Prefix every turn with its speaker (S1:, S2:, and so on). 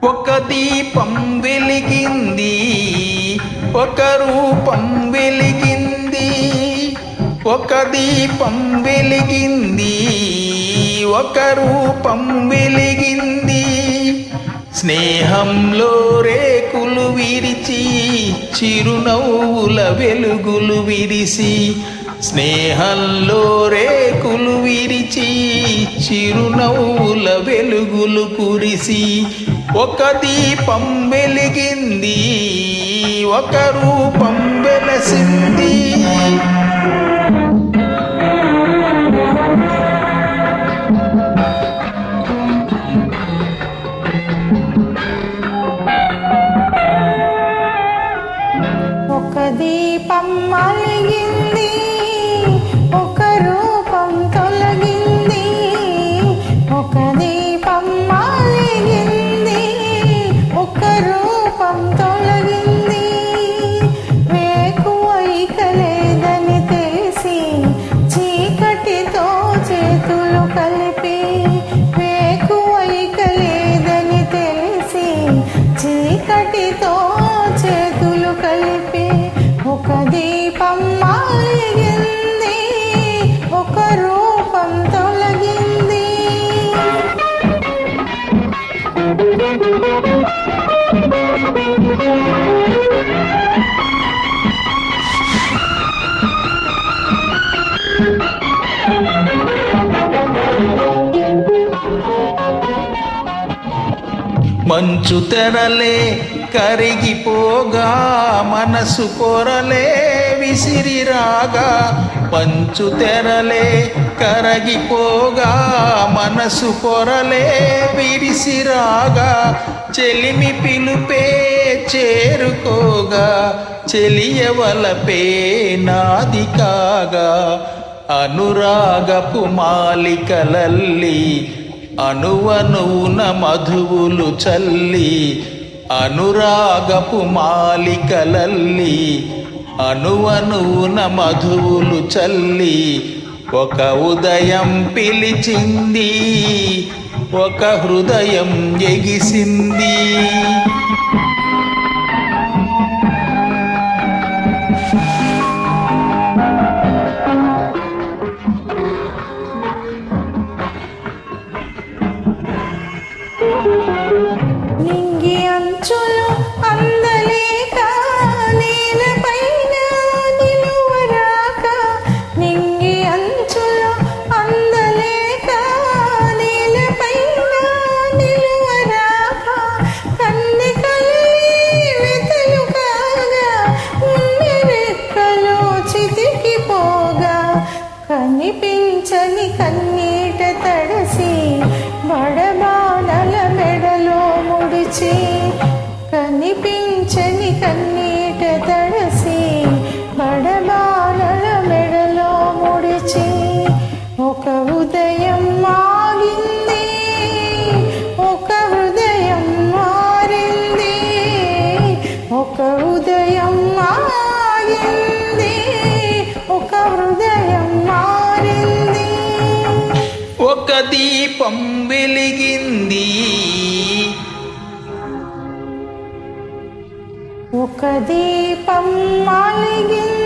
S1: ఒక దీపం వెలిగింది, ఒక రూపం వెలిగింది. ఒక దీపం వెలిగింది, ఒక రూపం వెలిగింది. స్నేహంలో రేకులు విరిచి చిరునవ్వుల వెలుగులు విరిసి. స్నేహంలో రేకులు విరిచి చిరునవ్వుల వెలుగులు కురిసి. ఒక దీపం వెలిగింది, ఒక రూపం వెలసింది.
S2: ఒక దీపం వెలిగింది, ఒక రూపం తొలగింది. ఒక దీపం వెలిగింది, ఒక రూపం తొలగింది. వేకువ ఇక లేదని తెలిసి చీకటితో చేతులు కలిపి. వేకువ ఇక లేదని తెలిసి చీకటితో చేతులు కలిపి. ఒక దీపం వెలిగింది, ఒక రూపం తొలగింది.
S1: మంచు తెరలే కరిగిపోగా మనసు పొరలే విసిరిరాగా. మంచు తెరలే కరగిపోగా మనసు పొరలే విరిసిరాగా. చెలిమి పిలుపే చేరుకోగా చెలియవలపే నాది కాగా. అనురాగపు మాలికలల్లి అణువణువున మధువులు చల్లి. అనురాగపు మాలికలల్లి అణువణువున మధువులు చల్లి. ఒక ఉదయం పిలిచింది, ఒక హృదయం ఎగిసింది.
S2: నింగి అంచులు అందలేక నేలపైన నిలువరాక. నింగి అంచులు అందలేక నేలపైన నిలువరాక. కన్నె కలలే వెతలు కాగా ఉన్ని రెక్కలు చితికిపోగా. కనిపించని కన్నీట తడసి బడబానల మెడలో ముడిచి. కనిపించని కన్నీట తడసి బడబానల మెడలో ముడిచి. ఒక ఉదయం ఆగింది, ఒక హృదయం మారింది. ఒక ఉదయం ఆగింది, ఒక హృదయం మారింది.
S1: ఒక దీపం వెలిగింది,
S2: ఒక దీపం వెలిగింది.